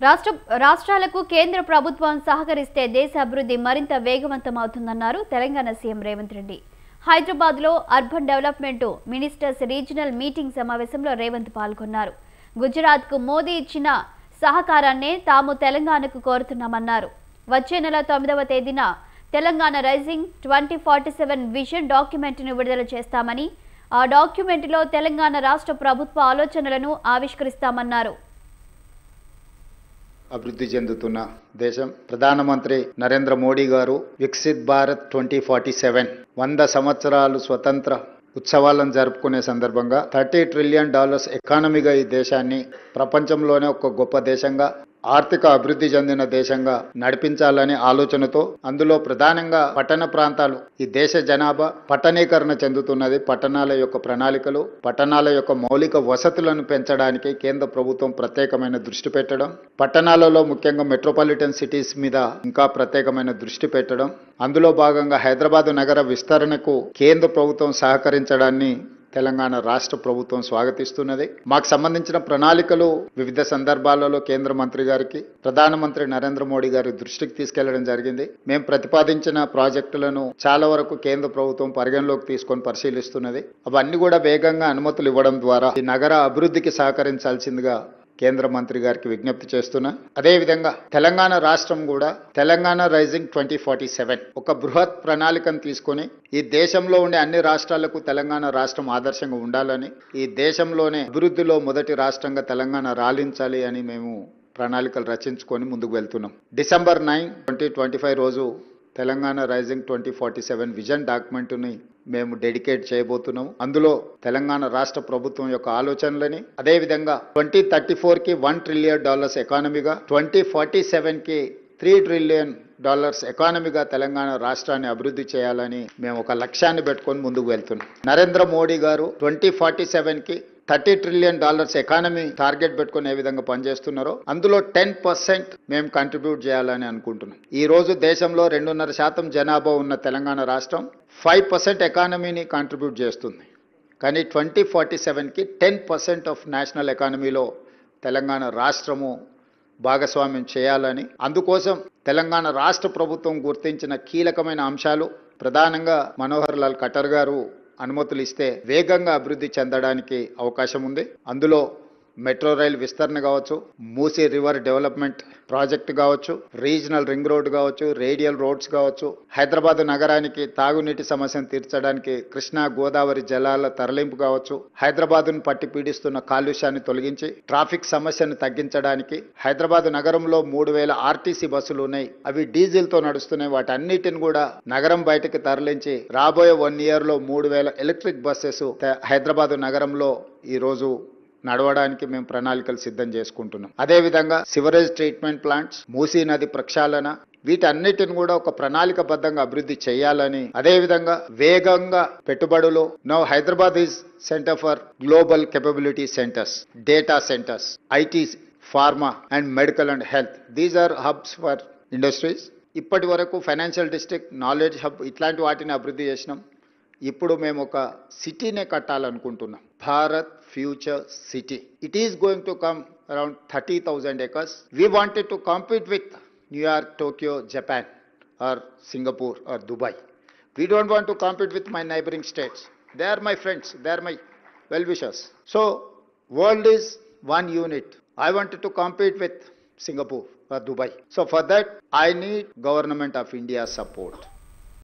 రాష్ట్రాలకు కేంద్ర ప్రభుత్వం సహకరిస్తే దేశ అభివృద్ధి మరింత వేగవంతమవుతుందన్నారు తెలంగాణ సీఎం రేవంత్ రెడ్డి. హైదరాబాద్లో urban development ministers regional meeting సమావేశంలో రేవంత్ పాల్గొన్నారు. గుజరాత్కు మోదీ ఇచ్చిన సహకారాన్నే తాము తెలంగాణకు కోరుతున్నామన్నారు. వచ్చే నెల 9వ తేదీన తెలంగాణ రైజింగ్ 2047 విజన్ డాక్యుమెంట్ను విడుదల చేస్తామని, ఆ డాక్యుమెంట్లో తెలంగాణ రాష్ట్ర ప్రభుత్వ ఆలోచనలను ఆవిష్కరిస్తామన్నారు. అభివృద్ధి చెందుతున్న దేశం ప్రధానమంత్రి నరేంద్ర మోడీ గారు వికసిత్ భారత్ 2047 100 సంవత్సరాలు స్వతంత్ర ఉత్సవాలను జరుపుకునే సందర్భంగా $30 ట్రిలియన్ ఎకానమీగా ఈ దేశాన్ని ప్రపంచంలోనే ఒక గొప్ప దేశంగా, ఆర్థిక అభివృద్ధి చెందిన దేశంగా నడిపించాలనే ఆలోచనతో, అందులో ప్రధానంగా పట్టణ ప్రాంతాలు, ఈ దేశ జనాభా పట్టణీకరణ చెందుతున్నది. పట్టణాల యొక్క ప్రణాళికలు, పట్టణాల యొక్క మౌలిక వసతులను పెంచడానికి కేంద్ర ప్రభుత్వం ప్రత్యేకమైన దృష్టి పెట్టడం, పట్టణాలలో ముఖ్యంగా మెట్రోపాలిటన్ సిటీస్ మీద ఇంకా ప్రత్యేకమైన దృష్టి పెట్టడం, అందులో భాగంగా హైదరాబాద్ నగర విస్తరణకు కేంద్ర ప్రభుత్వం సహకరించడాన్ని తెలంగాణ రాష్ట్ర ప్రభుత్వం స్వాగతిస్తున్నది. మాకు సంబంధించిన ప్రణాళికలు వివిధ సందర్భాలలో కేంద్ర మంత్రి గారికి, ప్రధానమంత్రి నరేంద్ర మోడీ గారి దృష్టికి తీసుకెళ్లడం జరిగింది. మేము ప్రతిపాదించిన ప్రాజెక్టులను చాలా వరకు కేంద్ర ప్రభుత్వం పరిగణలోకి తీసుకొని పరిశీలిస్తున్నది. అవన్నీ కూడా వేగంగా అనుమతులు ఇవ్వడం ద్వారా ఈ నగర అభివృద్ధికి సహకరించాల్సిందిగా కేంద్ర మంత్రి గారికి విజ్ఞప్తి చేస్తున్నా. అదేవిధంగా తెలంగాణ రాష్ట్రం కూడా తెలంగాణ రైజింగ్ 2047 ఒక బృహత్ ప్రణాళికను తీసుకొని ఈ దేశంలో ఉండే అన్ని రాష్ట్రాలకు తెలంగాణ రాష్ట్రం ఆదర్శంగా ఉండాలని, ఈ దేశంలోనే అభివృద్ధిలో మొదటి రాష్ట్రంగా తెలంగాణ రాలించాలి అని మేము ప్రణాళికలు రచించుకొని ముందుకు వెళ్తున్నాం. December 9, 2025 రోజు తెలంగాణ రైజింగ్ 2047 విజన్ డాక్యుమెంట్ని మేము డెడికేట్ చేయబోతున్నాము. అందులో తెలంగాణ రాష్ట్ర ప్రభుత్వం యొక్క ఆలోచనలని, అదేవిధంగా 2034కి $1 ట్రిలియన్ ఎకానమీగా, 2047కి $3 ట్రిలియన్ ఎకానమీగా తెలంగాణ రాష్ట్రాన్ని అభివృద్ధి చేయాలని మేము ఒక లక్ష్యాన్ని పెట్టుకొని ముందుకు వెళ్తున్నాం. నరేంద్ర మోడీ గారు 2047కి $30 ట్రిలియన్ ఎకానమీ టార్గెట్ పెట్టుకుని ఏ విధంగా పనిచేస్తున్నారో అందులో 10% మేము కంట్రిబ్యూట్ చేయాలని అనుకుంటున్నాం. ఈ రోజు దేశంలో 2.5% జనాభా ఉన్న తెలంగాణ రాష్ట్రం 5% ఎకానమీని కాంట్రిబ్యూట్ చేస్తుంది. కానీ 2047కి 10% ఆఫ్ నేషనల్ ఎకానమీలో తెలంగాణ రాష్ట్రము భాగస్వామ్యం చేయాలని, అందుకోసం తెలంగాణ రాష్ట్ర ప్రభుత్వం గుర్తించిన కీలకమైన అంశాలు, ప్రధానంగా మనోహర్ లాల్ ఖట్టర్ గారు అనుమతులు ఇస్తే వేగంగా అభివృద్ధి చెందడానికి అవకాశం ఉంది. అందులో మెట్రో రైల్ విస్తరణ కావచ్చు, మూసీ రివర్ డెవలప్మెంట్ ప్రాజెక్ట్ కావచ్చు, రీజనల్ రింగ్ రోడ్ కావచ్చు, రేడియల్ రోడ్స్ కావచ్చు, హైదరాబాద్ నగరానికి తాగునీటి సమస్యను తీర్చడానికి కృష్ణా గోదావరి జలాల తరలింపు కావచ్చు, హైదరాబాద్ను పట్టి పీడిస్తున్న కాలుష్యాన్ని తొలగించి ట్రాఫిక్ సమస్యను తగ్గించడానికి, హైదరాబాద్ నగరంలో 3000 ఆర్టీసీ బస్సులు ఉన్నాయి, అవి డీజిల్తో నడుస్తున్నాయి, వాటన్నిటిని కూడా నగరం బయటకు తరలించి రాబోయే 1 yearలో 3000 ఎలక్ట్రిక్ బస్సెస్ హైదరాబాద్ నగరంలో ఈరోజు నడవడానికి మేము ప్రణాళికలు సిద్ధం చేసుకుంటున్నాం. అదేవిధంగా సివరేజ్ ట్రీట్మెంట్ ప్లాంట్స్, మూసీ నది ప్రక్షాళన, వీటన్నిటిని కూడా ఒక ప్రణాళికబద్ధంగా అభివృద్ధి చేయాలని, అదేవిధంగా వేగంగా పెట్టుబడులు. Now Hyderabad is centre for global capability centres, data centres, IT, pharma and medical and health. These are hubs for industries. ఇప్పటి వరకు ఫైనాన్షియల్ డిస్ట్రిక్ట్, నాలెడ్జ్ హబ్ ఇట్లాంటి వాటిని అభివృద్ధి చేసినాం. ఇప్పుడు మేము ఒక సిటీనే కట్టాలనుకుంటున్నాం, Bharat future city. It is going to come around 30,000 acres. We wanted to compete with New York, Tokyo, Japan or Singapore or Dubai. We don't want to compete with my neighboring states. They are my friends, they are my well-wishers. So world is one unit. I wanted to compete with Singapore or Dubai. So for that I need government of India's support.